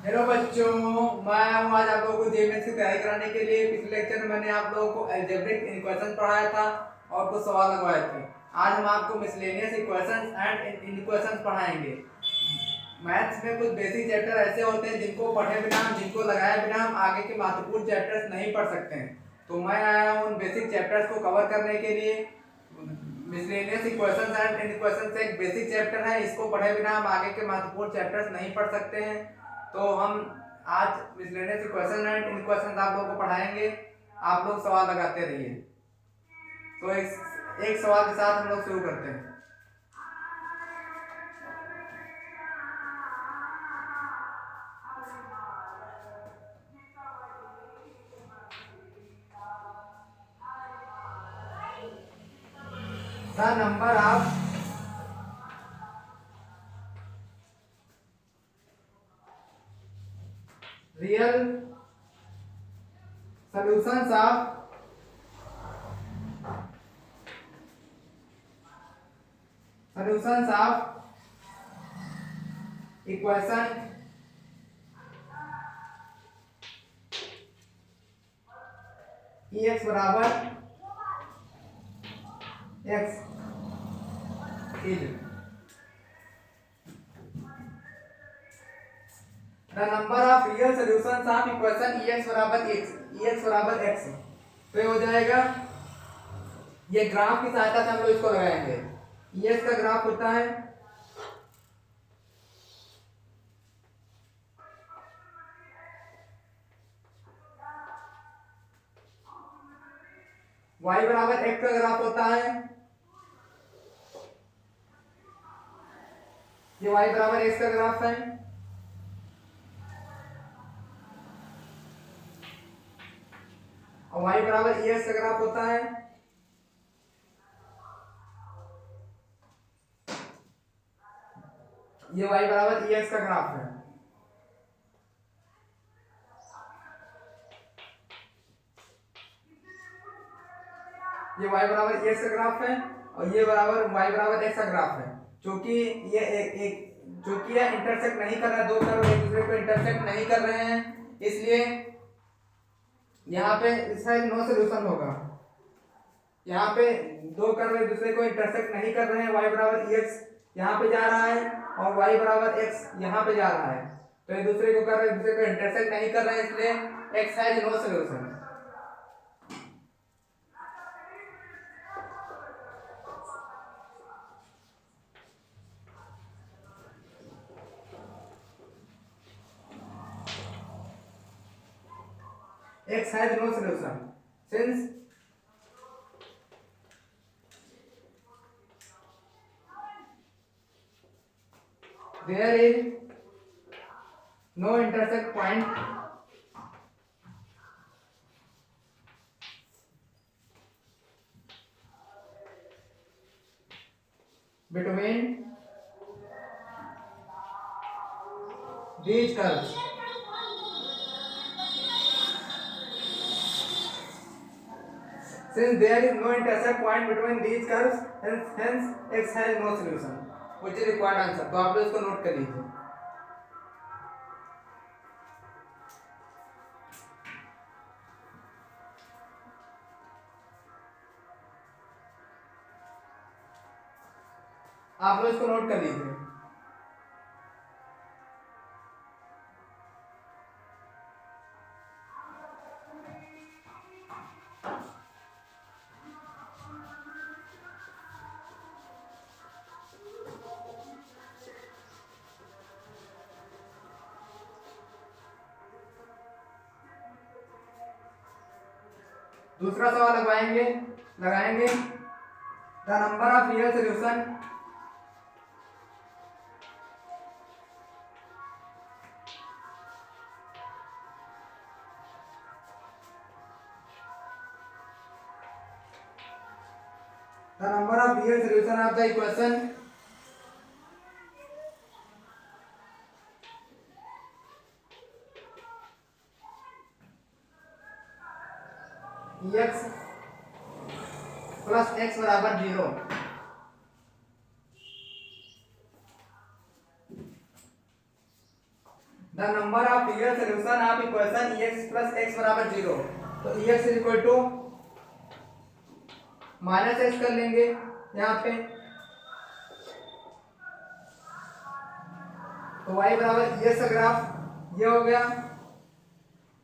Hello बच्चों, मैं हूँ आज आप लोगों को जेएमएस की तैयारी कराने के लिए। पिछले लेक्चर में मैंने आप लोगों को अलजेब्रिक इक्वेशन पढ़ाया था और कुछ सवाल लगवाए थे। आज हम आपको मिसलेनियस इक्वेशंस एंड इक्वेशंस पढ़ाएंगे। मैथ्स में कुछ बेसिक चैप्टर ऐसे होते हैं जिनको पढ़े बिना, जिनको लगाए बिना हम आगे के महत्वपूर्ण चैप्टर्स नहीं पढ़ सकते हैं। तो मैं आया हूँ उन बेसिक चैप्टर्स को कवर करने के लिए। मिसलेनियस इक्वेशंस एंड इक्वेशंस एक बेसिक चैप्टर है, इसको पढ़े बिना हम आगे के महत्वपूर्ण चैप्टर्स नहीं पढ़ सकते हैं। तो हम आज मिसलेनियस इक्वेशन एंड इक्वेशंस आप लोगों को पढ़ाएंगे। आप लोग सवाल लगाते रहिए। तो एक सवाल के साथ हम लोग शुरू करते हैं। The number of real solutions of equation ex बराबर x is the number of real solutions of equation ex बराबर x। तो ये हो जाएगा, ये ग्राफ की सहायता से हम लोग इसको लगाएंगे। ex का ग्राफ होता है y बराबर x का ग्राफ होता है, ये y बराबर x का ग्राफ है। और y बराबर ex का ग्राफ होता है, ये y बराबर ex का ग्राफ है। ये y बराबर x का ग्राफ है और ये बराबर y बराबर x का ग्राफ है। क्योंकि ये क्योंकि ये इंटरसेक्ट नहीं कर रहा है, दो कर्व एक दूसरे को इंटरसेक्ट नहीं कर रहे हैं, इसलिए यहाँ पे इसका नो सॉल्यूशन होगा। यहाँ पे दो कर्व एक दूसरे को इंटरसेक्ट नहीं कर रहे हैं, y बराबर x यहाँ पे जा रहा है और y बराबर x यहाँ पे जा रहा है, तो एक दूसरे को कर्व एक दूसरे को इंटरसेक्ट नहीं कर रहे हैं, इसलिए x has no solution. X has no solution since there is no intersect point between these curves. Since there is no intersect point between these curves, hence x has no solution, which is required answer। तो आप लोग इसको note कर लीजिए। आप लोग इसको note कर लीजिए। दूसरा सवाल लगाएंगे the number of real solution of the equation x plus x बराबर 0। The number of real solution of equation x plus x बराबर 0। तो x is equal to minus x कर लेंगे यहाँ पे, तो y बराबर एक्स का ग्राफ ये हो गया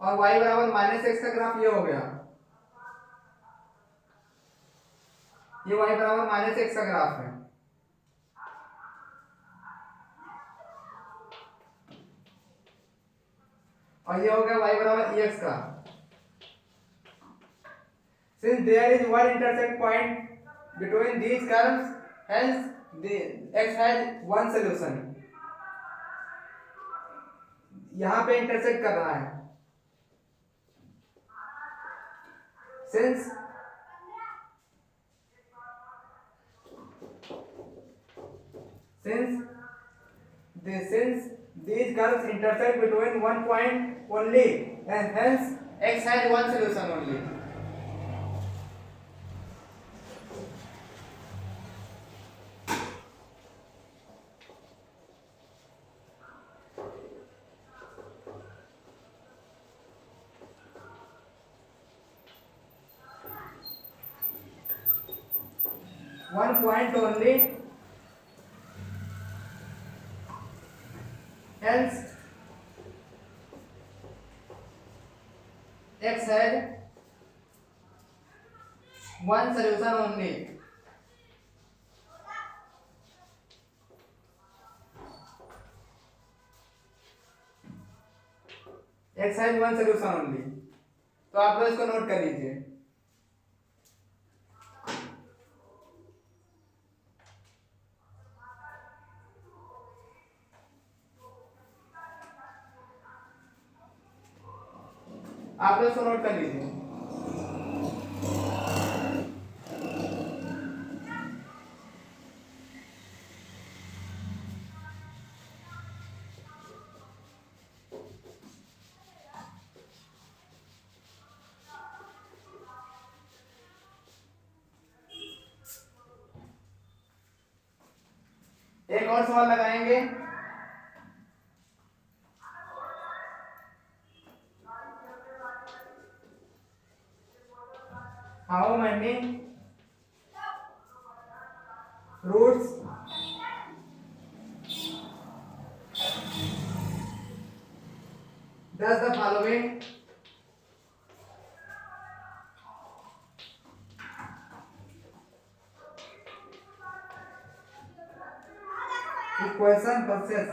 और y बराबर माइनस एक्स का ग्राफ ये हो गया, ये y बराबर माइनस एक्स का ग्राफ है। और ये हो गया y बराबर एक्स का। Since there is one intersect point between these curves, hence the x has one solution। यहाँ पे इंटरसेक्ट कर रहा है। Since these curves intersect between one point only, and hence x has one solution only। 1 point only, hence x had one solution only। x has one solution only। तो आप लोग इसको note कर लीजिए। आप लोग इसको नोट कर लीजिए। एक और सवाल लगाएंगे। How many roots does the following equation possess?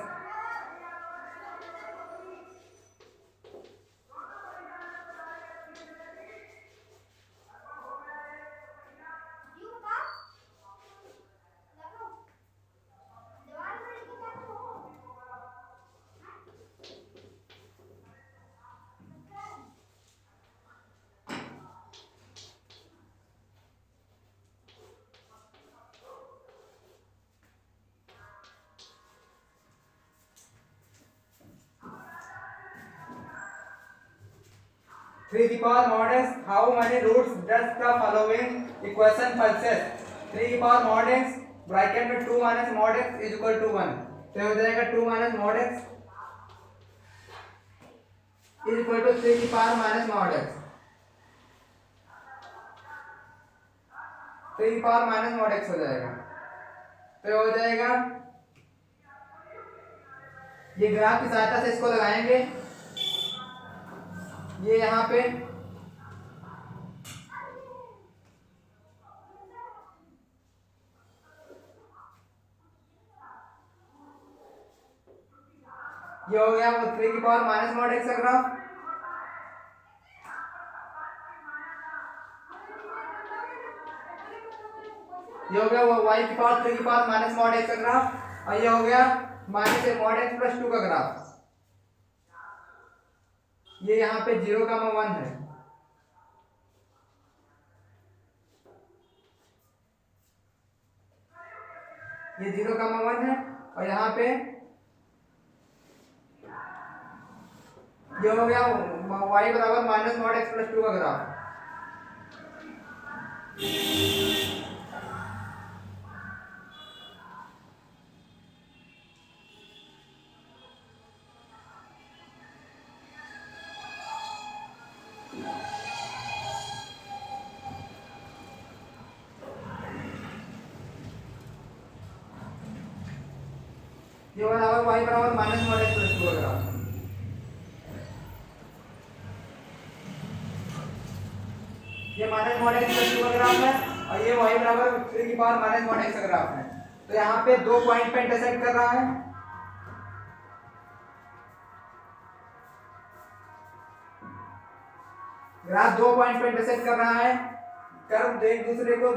Three to the power mod x, how many roots does the following equation possess? 3 to the power mod x bracket में 2 minus mod x is equal to 1, तो हो जाएगा 2 minus mod x is equal to 3 to the power minus mod x, 3 to the power minus mod x हो जाएगा। तो हो जाएगा, ये ग्राफ की सहायता से इसको लगाएंगे, ये यहाँ पे ये हो गया वो 3 की पावर माइनस मॉड एक्स का ग्राफ, ये हो गया वो y की पावर 3 की पावर माइनस मॉड एक्स का ग्राफ, और ये हो गया माइनस मॉड एक्स प्लस 2 का ग्राफ। ये यहाँ पे 0,1 है, ये 0,1 है, और यहाँ पे ये हो गया y बराबर माइनस मॉड एक्स प्लस 2 का ग्राफ। ये बराबर y बराबर माइनस मॉड एक्स प्लस 2 का ग्राफ है। ये माइनस मॉड एक्स प्लस 2 का ग्राफ है और ये y बराबर 3 की पावर माइनस मॉड एक्स का ग्राफ है। तो यहाँ पे 2 पॉइंट पे इंटरसेक्ट कर रहा है। ग्राफ 2 पॉइंट पे इंटरसेक्ट कर रहा है। कर्व एक दूसरे को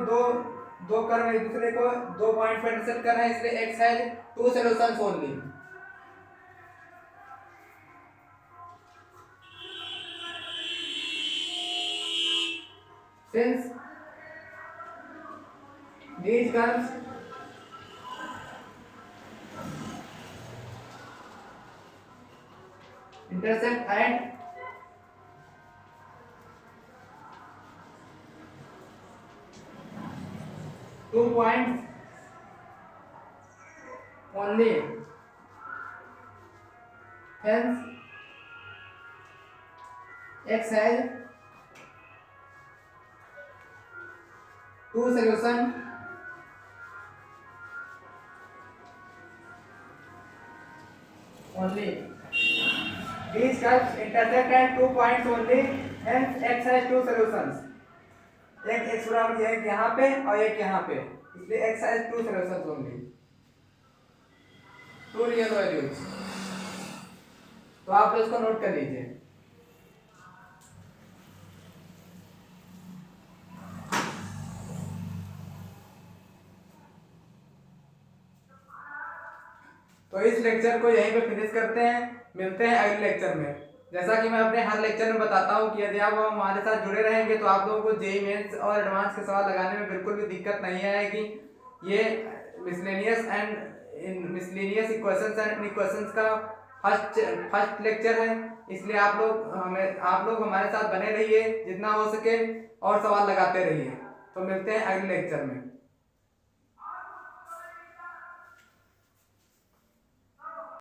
दो कर्व एक दूसरे को 2 पॉइंट पे इंटरसेक्ट कर रहे हैं, इसलिए x has 2 solutions only. Since these curves intersect at two points only, hence x has two solutions only. These curves intersect at 2 points only, hence x has two solutions. एक x बराबर एक यहाँ पे और एक यहाँ पे, इसलिए x has two solutions only, two real values। तो आप इसको नोट कर लीजिए। तो इस लेक्चर को यहीं पे फिनिश करते हैं, मिलते हैं अगले लेक्चर में। जैसा कि मैं अपने हर लेक्चर में बताता हूँ कि यदि आप हमारे साथ जुड़े रहेंगे तो आप लोगों को जेईई मेंस और एडवांस के सवाल लगाने में बिल्कुल भी दिक्कत नहीं आएगी। ये मिसलेनियस इक्वेशंस एंड इक्वेशंस का फर्स्ट लेक्चर है, इसलिए आप लोग हमारे साथ बने रहिए जितना हो सके और सवाल लगाते रहिए। तो मिलते हैं अगले लेक्चर में।